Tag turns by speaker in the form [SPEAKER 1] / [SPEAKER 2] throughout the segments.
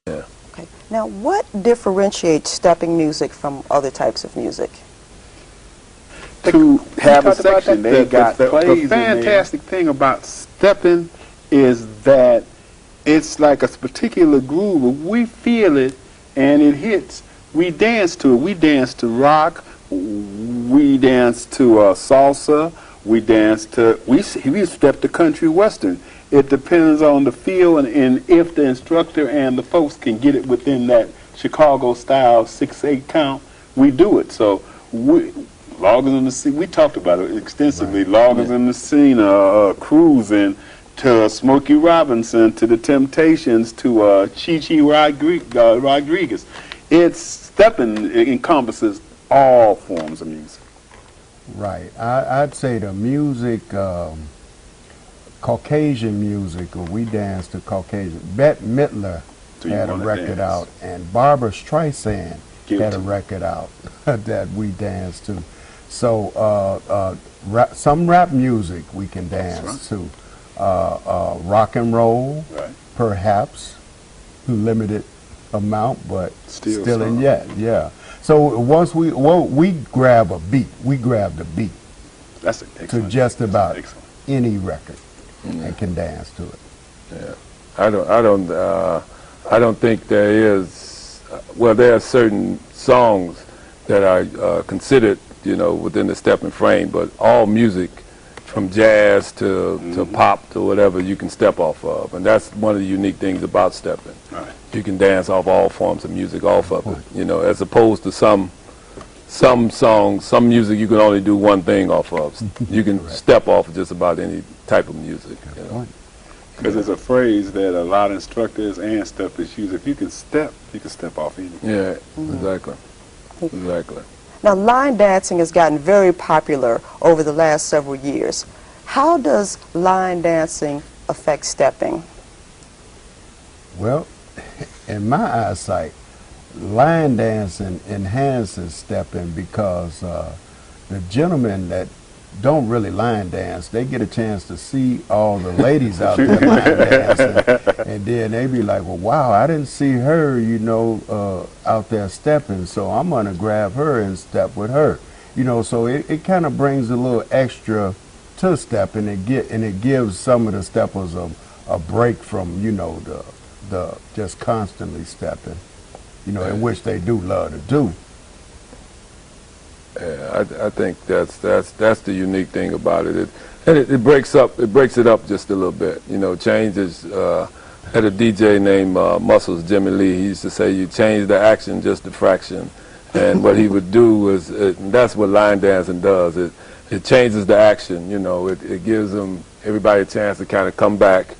[SPEAKER 1] Yeah.
[SPEAKER 2] Okay. Now, what differentiates stepping music from other types of music?
[SPEAKER 3] To have a section, they got
[SPEAKER 4] the
[SPEAKER 3] plays in there.
[SPEAKER 4] fantastic thing about stepping is that it's like a particular groove. If we feel it and it hits, we dance to it. We dance to rock. We dance to salsa. We dance to, we step to country western. It depends on the feel and if the instructor and the folks can get it within that Chicago style 6/8 count, we do it. So Loggers in the Scene, we talked about it extensively. Right. Loggers in the Scene, Cruising, to Smokey Robinson, to the Temptations, to Chi Rodriguez. Stepping encompasses all forms of music.
[SPEAKER 5] Right. I'd say the music, Caucasian music, or we dance to Caucasian. Bette Midler had a record out, and Barbara Streisand had a record out that we danced to. So some rap music we can dance to. Rock and roll, perhaps, limited amount, but still and yet, yeah. So once we grab a beat, we grab the beat.
[SPEAKER 4] That's
[SPEAKER 5] to just about any record and can dance to it.
[SPEAKER 1] Yeah, I don't think there is. Well, there are certain songs that are considered, within the stepping frame, but all music, from jazz to pop to whatever, you can step off of, and that's one of the unique things about stepping. Right. You can dance off all forms of music off of it, as opposed to some songs, some music you can only do one thing off of. You can step off of just about any type of music.
[SPEAKER 4] Because there's a phrase that a lot of instructors and steppers use: if you can step off anything.
[SPEAKER 1] Yeah, exactly. Exactly.
[SPEAKER 2] Now, line dancing has gotten very popular over the last several years. How does line dancing affect stepping?
[SPEAKER 5] Well, in my eyesight, line dancing enhances stepping because the gentlemen that don't really line dance, they get a chance to see all the ladies out there line dancing, and then they be like, well, wow, I didn't see her, out there stepping, so I'm gonna grab her and step with her. So it kind of brings a little extra to stepping, and it gives some of the steppers a break from, the just constantly stepping, in which they do love to do.
[SPEAKER 1] Yeah, I think that's the unique thing about it. It breaks it up just a little bit. Changes. Had a DJ named Muscles Jimmy Lee. He used to say, "You change the action just a fraction," and what he would do is that's what line dancing does. It changes the action. It gives everybody a chance to kind of come back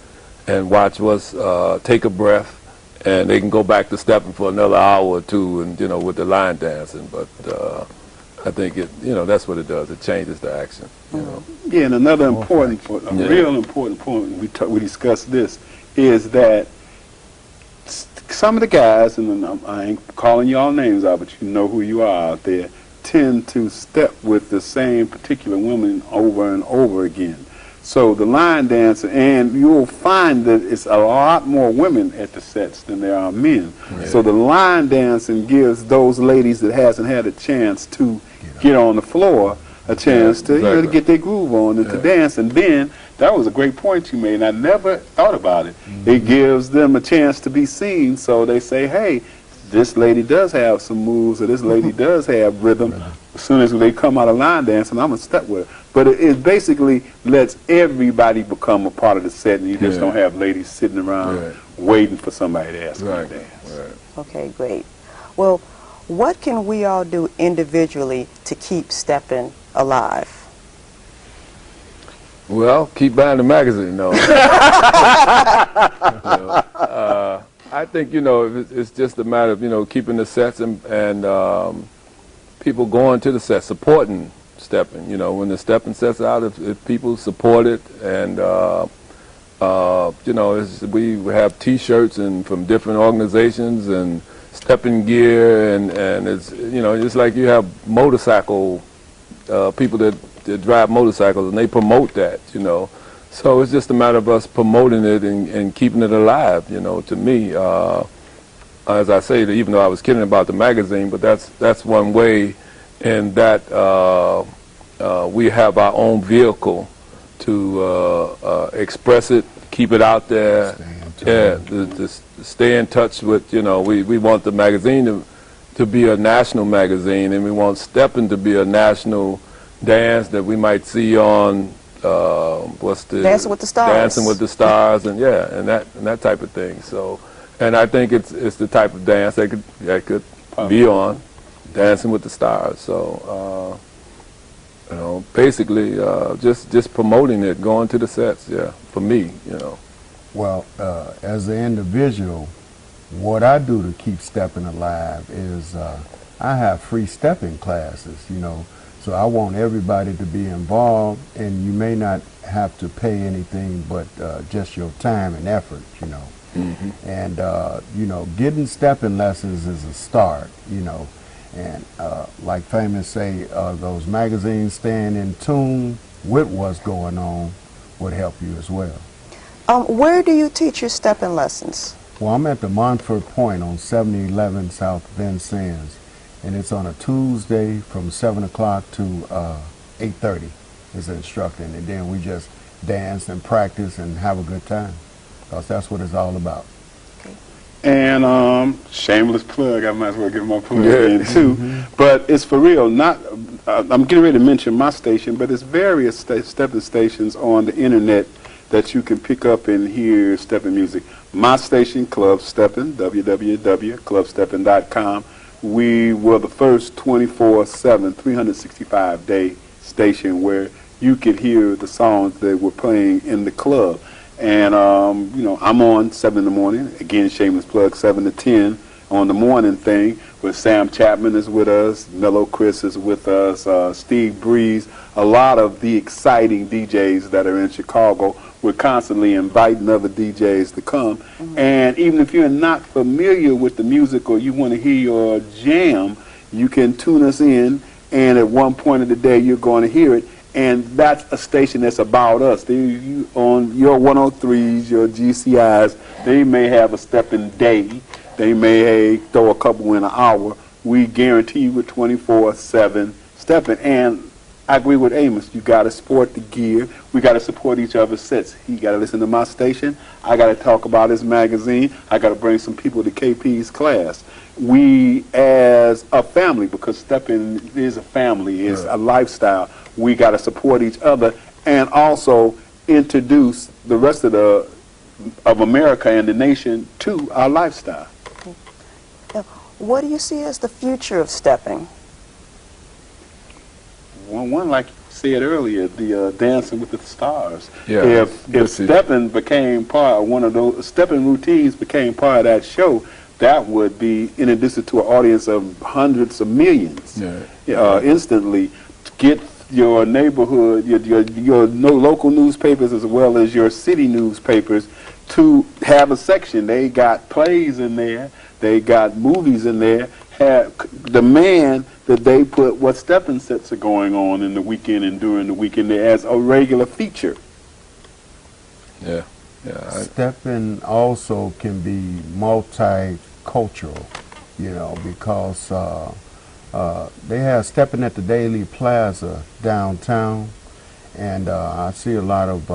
[SPEAKER 1] and watch what's take a breath, and they can go back to stepping for another hour or two, and with the line dancing, but. I think that's what it does. It changes the action.
[SPEAKER 4] Yeah, and another important point, real important point we discussed this is that some of the guys, and I ain't calling y'all names out, but you know who you are out there, tend to step with the same particular women over and over again. So the line dancer, and you'll find that it's a lot more women at the sets than there are men. Yeah. So the line dancing gives those ladies that hasn't had a chance to get on the floor a chance to get their groove on and to dance. And then, that was a great point you made, and I never thought about it. It gives them a chance to be seen, so they say, hey, this lady does have some moves, or this lady does have rhythm. As soon as they come out of line dancing, I'm going to step with her. But it basically lets everybody become a part of the set, and you just don't have ladies sitting around waiting for somebody to ask them to dance.
[SPEAKER 1] Right.
[SPEAKER 2] Okay, great. Well, what can we all do individually to keep stepping alive?
[SPEAKER 1] Well, keep buying the magazine, though. I think, it's just a matter of, keeping the sets and people going to the set, supporting stepping. When the stepping sets out, if people support it, and, we have T-shirts and from different organizations and stepping gear, and it's, it's like you have motorcycle people that drive motorcycles, and they promote that, So it's just a matter of us promoting it and keeping it alive, to me. as I say, even though I was kidding about the magazine, but that's one way in that we have our own vehicle to express it, keep it out there, to stay in touch with, we want the magazine to be a national magazine, and we want Steppin to be a national dance that we might see on
[SPEAKER 2] Dancing with the Stars.
[SPEAKER 1] Dancing with the Stars, and that type of thing. So, and I think it's the type of dance that could be on Dancing with the Stars. So, basically, just promoting it, going to the sets. Yeah, for me,
[SPEAKER 5] Well, as an individual, what I do to keep Steppin alive is I have free stepping classes, So I want everybody to be involved, and you may not have to pay anything but just your time and effort,
[SPEAKER 1] Mm-hmm.
[SPEAKER 5] And, getting stepping lessons is a start, And like Famous say, those magazines staying in tune with what's going on would help you as well.
[SPEAKER 2] Where do you teach your stepping lessons?
[SPEAKER 5] Well, I'm at the Montfort Point on 7011 South Vincennes, and it's on a Tuesday from 7 o'clock to 8:30 is instructing, and then we just dance and practice and have a good time, because that's what it's all about.
[SPEAKER 4] And shameless plug, I might as well give my plug in too. But it's for real. I'm getting ready to mention my station, but it's various stepping stations on the internet that you can pick up and hear stepping music. My station, Club Steppin, www.clubsteppin.com. We were the first 24/7, 365-day station where you could hear the songs that were playing in the club. And, I'm on 7 in the morning. Again, shameless plug, 7 to 10 on the morning thing, where Sam Chapman is with us, Mellow Chris is with us, Steve Breeze, a lot of the exciting DJs that are in Chicago. We're constantly inviting other DJs to come. And even if you're not familiar with the music or you want to hear your jam, you can tune us in, and at one point of the day you're going to hear it. And that's a station that's about us. On your 103s, your GCIs, they may have a stepping day. They may throw a couple in an hour. We guarantee you with 24/7 stepping. And I agree with Amos. You got to support the gear. We got to support each other's sets. He got to listen to my station. I got to talk about his magazine. I got to bring some people to KP's class. We, as a family, because stepping is a family, is a lifestyle, we got to support each other and also introduce the rest of America and the nation to our lifestyle.
[SPEAKER 2] What do you see as the future of stepping?
[SPEAKER 4] One, like you said earlier, the Dancing with the Stars.
[SPEAKER 1] Yeah.
[SPEAKER 4] If stepping became part of one of those, stepping routines became part of that show, that would be, in addition to an audience of hundreds of millions, instantly. Get your neighborhood, your local newspapers as well as your city newspapers to have a section. They got plays in there, they got movies in there. Demand that they put what stepping sets are going on in the weekend and during the weekend as a regular feature.
[SPEAKER 5] Stepping also can be multicultural, because they have Steppin at the Daily Plaza downtown, and I see a lot of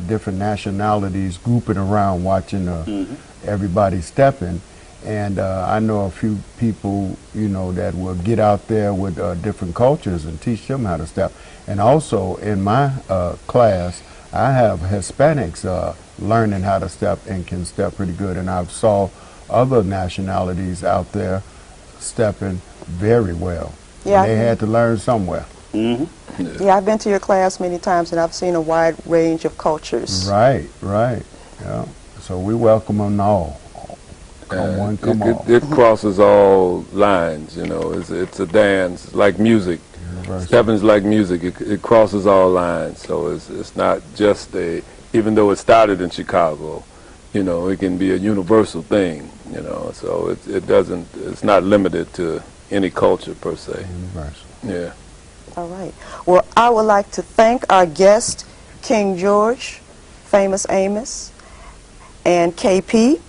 [SPEAKER 5] different nationalities grouping around watching everybody stepping. And I know a few people, that will get out there with different cultures and teach them how to step. And also in my class, I have Hispanics learning how to step and can step pretty good. And I've saw other nationalities out there stepping very well. Yeah, they had to learn somewhere.
[SPEAKER 2] Yeah, I've been to your class many times, and I've seen a wide range of cultures.
[SPEAKER 5] Right. Yeah. So we welcome them all. Come on.
[SPEAKER 1] It crosses all lines, It's a dance, like music. Stepping's like music. It crosses all lines. So it's not just even though it started in Chicago, it can be a universal thing, So it's not limited to any culture per se.
[SPEAKER 5] Universal.
[SPEAKER 1] Yeah.
[SPEAKER 2] All right. Well, I would like to thank our guest, King George, Famous Amos, and KP.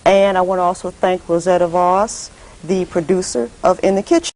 [SPEAKER 2] And I want to also thank Rosetta Voss, the producer of In the Kitchen.